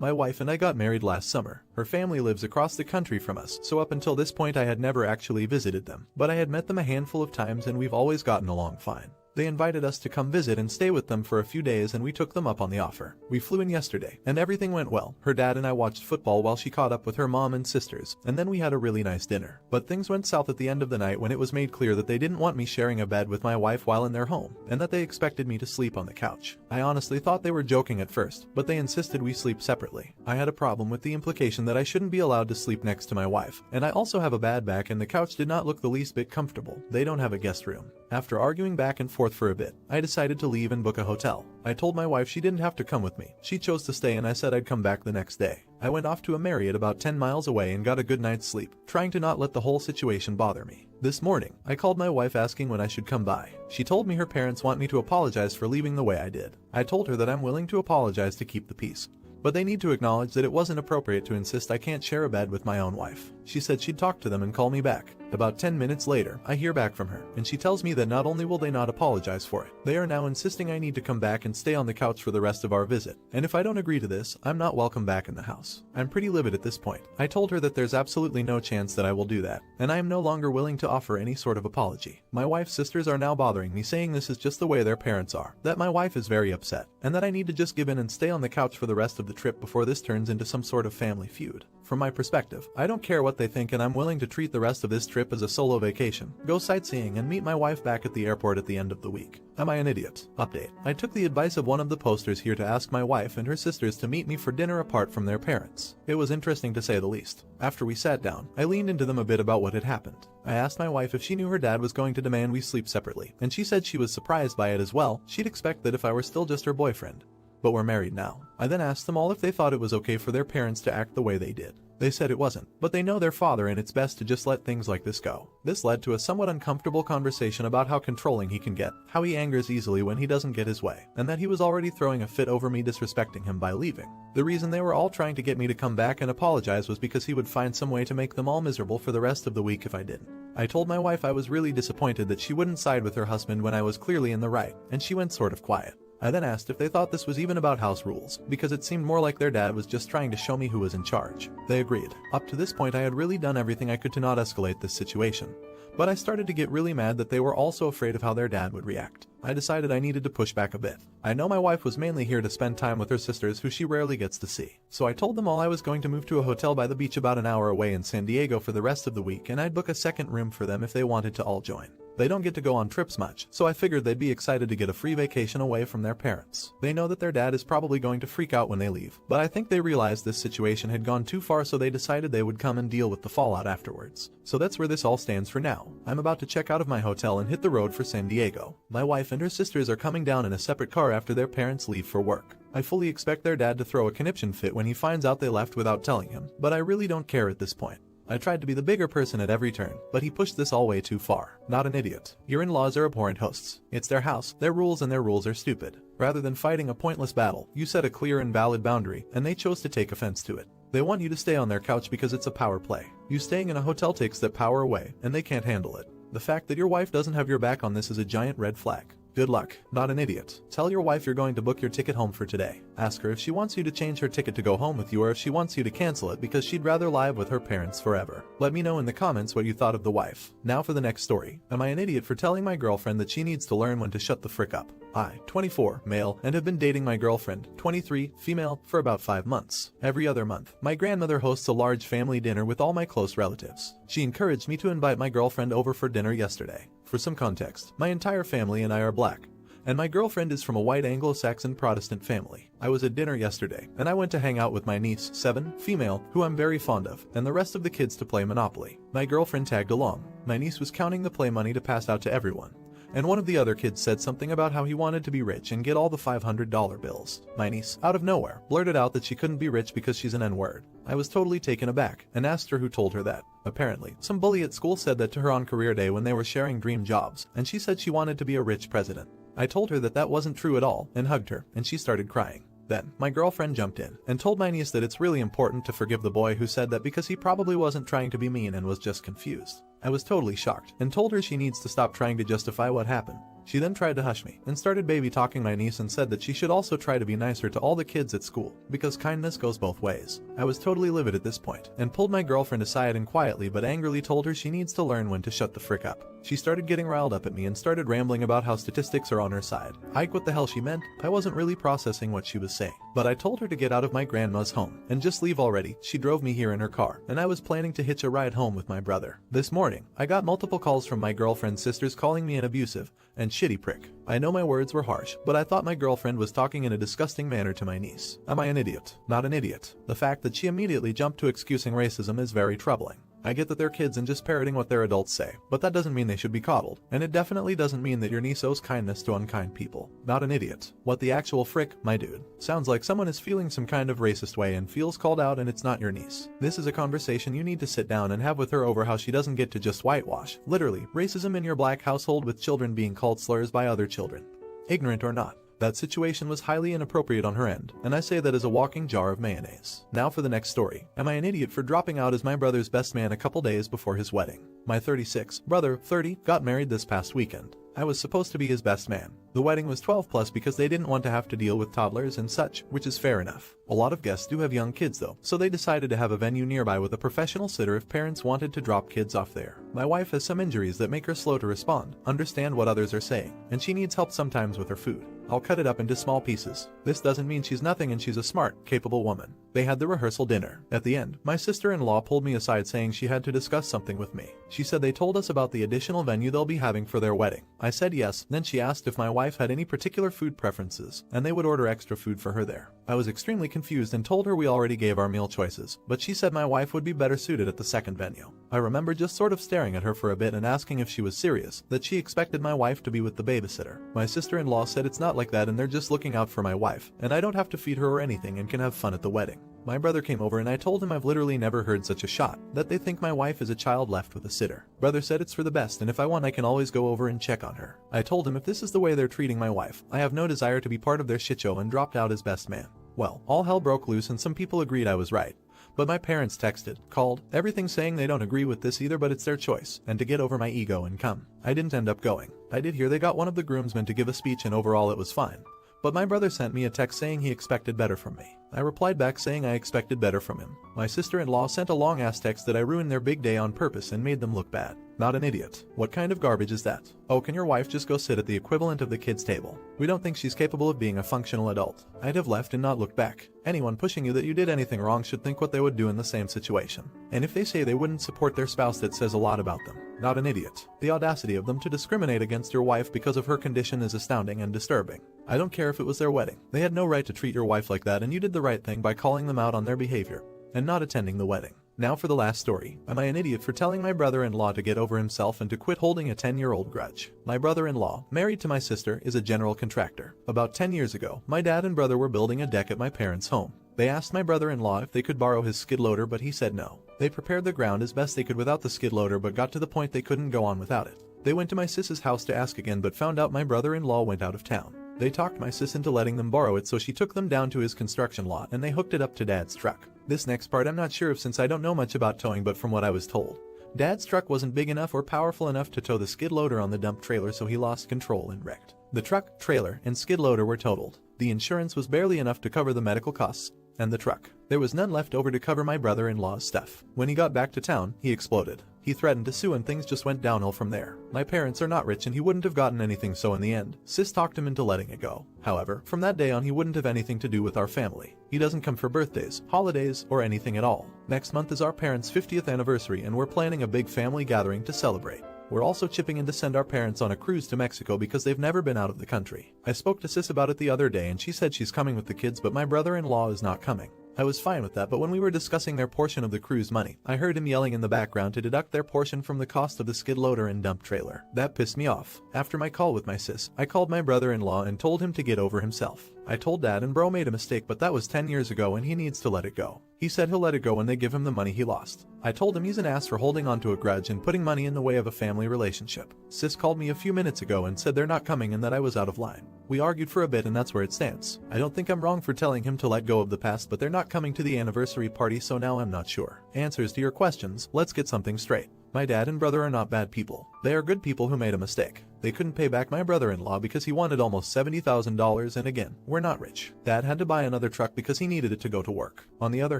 My wife and I got married last summer. Her family lives across the country from us, so up until this point I had never actually visited them. But I had met them a handful of times and we've always gotten along fine. They invited us to come visit and stay with them for a few days and we took them up on the offer. We flew in yesterday, and everything went well. Her dad and I watched football while she caught up with her mom and sisters, and then we had a really nice dinner. But things went south at the end of the night when it was made clear that they didn't want me sharing a bed with my wife while in their home, and that they expected me to sleep on the couch. I honestly thought they were joking at first, but they insisted we sleep separately. I had a problem with the implication that I shouldn't be allowed to sleep next to my wife, and I also have a bad back and the couch did not look the least bit comfortable. They don't have a guest room. After arguing back and forth for a bit, I decided to leave and book a hotel. I told my wife she didn't have to come with me. She chose to stay and I said I'd come back the next day. I went off to a Marriott about 10 miles away and got a good night's sleep, trying to not let the whole situation bother me. This morning, I called my wife asking when I should come by. She told me her parents want me to apologize for leaving the way I did. I told her that I'm willing to apologize to keep the peace, but they need to acknowledge that it wasn't appropriate to insist I can't share a bed with my own wife. She said she'd talk to them and call me back. About 10 minutes later, I hear back from her, and she tells me that not only will they not apologize for it, they are now insisting I need to come back and stay on the couch for the rest of our visit, and if I don't agree to this, I'm not welcome back in the house. I'm pretty livid at this point. I told her that there's absolutely no chance that I will do that, and I am no longer willing to offer any sort of apology. My wife's sisters are now bothering me saying this is just the way their parents are, that my wife is very upset, and that I need to just give in and stay on the couch for the rest of the trip before this turns into some sort of family feud. From my perspective, I don't care what they think and I'm willing to treat the rest of this trip as a solo vacation, go sightseeing and meet my wife back at the airport at the end of the week. Am I an idiot? Update. I took the advice of one of the posters here to ask my wife and her sisters to meet me for dinner apart from their parents. It was interesting to say the least. After we sat down, I leaned into them a bit about what had happened. I asked my wife if she knew her dad was going to demand we sleep separately, and she said she was surprised by it as well. She'd expect that if I were still just her boyfriend. But we're married now. I then asked them all if they thought it was okay for their parents to act the way they did. They said it wasn't, but they know their father and it's best to just let things like this go. This led to a somewhat uncomfortable conversation about how controlling he can get, how he angers easily when he doesn't get his way, and that he was already throwing a fit over me disrespecting him by leaving. The reason they were all trying to get me to come back and apologize was because he would find some way to make them all miserable for the rest of the week if I didn't. I told my wife I was really disappointed that she wouldn't side with her husband when I was clearly in the right, and she went sort of quiet. I then asked if they thought this was even about house rules, because it seemed more like their dad was just trying to show me who was in charge. They agreed. Up to this point I had really done everything I could to not escalate this situation, but I started to get really mad that they were also afraid of how their dad would react. I decided I needed to push back a bit. I know my wife was mainly here to spend time with her sisters who she rarely gets to see, so I told them all I was going to move to a hotel by the beach about an hour away in San Diego for the rest of the week and I'd book a second room for them if they wanted to all join. They don't get to go on trips much, so I figured they'd be excited to get a free vacation away from their parents. They know that their dad is probably going to freak out when they leave, but I think they realized this situation had gone too far, so they decided they would come and deal with the fallout afterwards. So that's where this all stands for now. I'm about to check out of my hotel and hit the road for San Diego. My wife and her sisters are coming down in a separate car after their parents leave for work. I fully expect their dad to throw a conniption fit when he finds out they left without telling him, but I really don't care at this point. I tried to be the bigger person at every turn, but he pushed this all way too far. Not an idiot. Your in-laws are abhorrent hosts. It's their house, their rules, and their rules are stupid. Rather than fighting a pointless battle, you set a clear and valid boundary, and they chose to take offense to it. They want you to stay on their couch because it's a power play. You staying in a hotel takes that power away, and they can't handle it. The fact that your wife doesn't have your back on this is a giant red flag. Good luck. Not an idiot. Tell your wife you're going to book your ticket home for today. Ask her if she wants you to change her ticket to go home with you or if she wants you to cancel it because she'd rather live with her parents forever. Let me know in the comments what you thought of the wife. Now for the next story. Am I an idiot for telling my girlfriend that she needs to learn when to shut the frick up? I, 24, male, and have been dating my girlfriend, 23, female, for about 5 months. Every other month, my grandmother hosts a large family dinner with all my close relatives. She encouraged me to invite my girlfriend over for dinner yesterday. For some context, my entire family and I are black, and my girlfriend is from a white Anglo-Saxon Protestant family. I was at dinner yesterday, and I went to hang out with my niece, 7, female, who I'm very fond of, and the rest of the kids to play Monopoly. My girlfriend tagged along. My niece was counting the play money to pass out to everyone, and one of the other kids said something about how he wanted to be rich and get all the $500 bills. My niece, out of nowhere, blurted out that she couldn't be rich because she's an N-word. I was totally taken aback and asked her who told her that. Apparently, some bully at school said that to her on career day when they were sharing dream jobs, and she said she wanted to be a rich president. I told her that that wasn't true at all and hugged her, and she started crying. Then, my girlfriend jumped in and told my niece that it's really important to forgive the boy who said that because he probably wasn't trying to be mean and was just confused. I was totally shocked and told her she needs to stop trying to justify what happened. She then tried to hush me and started baby talking my niece and said that she should also try to be nicer to all the kids at school because kindness goes both ways. I was totally livid at this point and pulled my girlfriend aside and quietly but angrily told her she needs to learn when to shut the frick up. She started getting riled up at me and started rambling about how statistics are on her side. What the hell she meant? I wasn't really processing what she was saying, but I told her to get out of my grandma's home and just leave already. She drove me here in her car and I was planning to hitch a ride home with my brother. This morning, I got multiple calls from my girlfriend's sisters calling me an abusive and shitty prick. I know my words were harsh, but I thought my girlfriend was talking in a disgusting manner to my niece. Am I an idiot? Not an idiot. The fact that she immediately jumped to excusing racism is very troubling. I get that they're kids and just parroting what their adults say, but that doesn't mean they should be coddled, and it definitely doesn't mean that your niece owes kindness to unkind people. Not an idiot. What the actual frick, my dude? Sounds like someone is feeling some kind of racist way and feels called out and it's not your niece. This is a conversation you need to sit down and have with her over how she doesn't get to just whitewash, literally, racism in your black household with children being called slurs by other children. Ignorant or not. That situation was highly inappropriate on her end, and I say that as a walking jar of mayonnaise. Now for the next story. Am I an idiot for dropping out as my brother's best man a couple days before his wedding? My 36 brother, 30, got married this past weekend. I was supposed to be his best man. The wedding was 12 plus because they didn't want to have to deal with toddlers and such, which is fair enough. A lot of guests do have young kids though, so they decided to have a venue nearby with a professional sitter if parents wanted to drop kids off there. My wife has some injuries that make her slow to respond, understand what others are saying, and she needs help sometimes with her food. I'll cut it up into small pieces. This doesn't mean she's nothing and she's a smart, capable woman. They had the rehearsal dinner. At the end, my sister-in-law pulled me aside saying she had to discuss something with me. She said they told us about the additional venue they'll be having for their wedding. I said yes, then she asked if my wife had any particular food preferences, and they would order extra food for her there. I was extremely confused and told her we already gave our meal choices, but she said my wife would be better suited at the second venue. I remember just sort of staring at her for a bit and asking if she was serious, that she expected my wife to be with the babysitter. My sister-in-law said it's not like that and they're just looking out for my wife, and I don't have to feed her or anything and can have fun at the wedding. My brother came over and I told him I've literally never heard such a shot, that they think my wife is a child left with a sitter. Brother said it's for the best and if I want I can always go over and check on her. I told him if this is the way they're treating my wife, I have no desire to be part of their shitshow and dropped out as best man. Well, all hell broke loose and some people agreed I was right. But my parents texted, called, everything saying they don't agree with this either but it's their choice, and to get over my ego and come. I didn't end up going. I did hear they got one of the groomsmen to give a speech and overall it was fine. But my brother sent me a text saying he expected better from me. I replied back saying I expected better from him. My sister-in-law sent a long-ass text that I ruined their big day on purpose and made them look bad. Not an idiot. What kind of garbage is that? Oh, can your wife just go sit at the equivalent of the kids' table? We don't think she's capable of being a functional adult. I'd have left and not looked back. Anyone pushing you that you did anything wrong should think what they would do in the same situation. And if they say they wouldn't support their spouse, that says a lot about them. Not an idiot. The audacity of them to discriminate against your wife because of her condition is astounding and disturbing. I don't care if it was their wedding. They had no right to treat your wife like that and you did the right thing by calling them out on their behavior and not attending the wedding. Now for the last story. Am I an idiot for telling my brother-in-law to get over himself and to quit holding a 10-year-old grudge? My brother-in-law, married to my sister, is a general contractor. About 10 years ago, my dad and brother were building a deck at my parents' home. They asked my brother-in-law if they could borrow his skid loader, but he said no. They prepared the ground as best they could without the skid loader but got to the point they couldn't go on without it. They went to my sis's house to ask again but found out my brother-in-law went out of town. They talked my sis into letting them borrow it, so she took them down to his construction lot and they hooked it up to Dad's truck. This next part I'm not sure of since I don't know much about towing, but from what I was told, Dad's truck wasn't big enough or powerful enough to tow the skid loader on the dump trailer, so he lost control and wrecked. The truck, trailer, and skid loader were totaled. The insurance was barely enough to cover the medical costs and the truck. There was none left over to cover my brother-in-law's stuff. When he got back to town, he exploded. He threatened to sue and things just went downhill from there. My parents are not rich and he wouldn't have gotten anything, so in the end, sis talked him into letting it go. However, from that day on he wouldn't have anything to do with our family. He doesn't come for birthdays, holidays, or anything at all. Next month is our parents' 50th anniversary and we're planning a big family gathering to celebrate. We're also chipping in to send our parents on a cruise to Mexico because they've never been out of the country. I spoke to sis about it the other day and she said she's coming with the kids, but my brother-in-law is not coming. I was fine with that, but when we were discussing their portion of the cruise money, I heard him yelling in the background to deduct their portion from the cost of the skid loader and dump trailer. That pissed me off. After my call with my sis, I called my brother-in-law and told him to get over himself. I told Dad and bro made a mistake, but that was 10 years ago and he needs to let it go. He said he'll let it go when they give him the money he lost. I told him he's an ass for holding on to a grudge and putting money in the way of a family relationship. Sis called me a few minutes ago and said they're not coming and that I was out of line. We argued for a bit and that's where it stands. I don't think I'm wrong for telling him to let go of the past, but they're not coming to the anniversary party, so now I'm not sure. Answers to your questions, let's get something straight. My dad and brother are not bad people. They are good people who made a mistake. They couldn't pay back my brother-in-law because he wanted almost $70,000, and again, we're not rich. Dad had to buy another truck because he needed it to go to work. On the other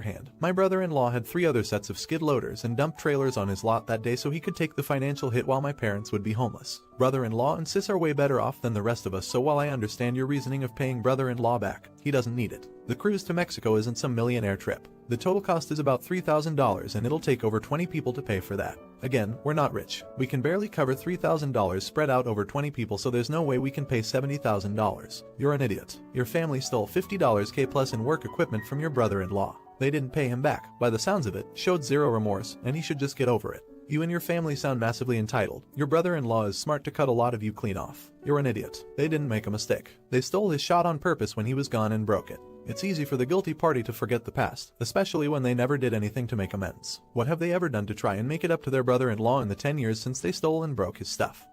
hand, my brother-in-law had 3 other sets of skid loaders and dump trailers on his lot that day so he could take the financial hit while my parents would be homeless. Brother-in-law and sis are way better off than the rest of us, so while I understand your reasoning of paying brother-in-law back, he doesn't need it. The cruise to Mexico isn't some millionaire trip. The total cost is about $3,000 and it'll take over 20 people to pay for that. Again, we're not rich. We can barely cover $3,000 spread out over 20 people, so there's no way we can pay $70,000. You're an idiot. Your family stole $50K plus in work equipment from your brother-in-law. They didn't pay him back. By the sounds of it, showed zero remorse, and he should just get over it. You and your family sound massively entitled. Your brother-in-law is smart to cut a lot of you clean off. You're an idiot. They didn't make a mistake. They stole his shot on purpose when he was gone and broke it. It's easy for the guilty party to forget the past, especially when they never did anything to make amends. What have they ever done to try and make it up to their brother-in-law in the 10 years since they stole and broke his stuff?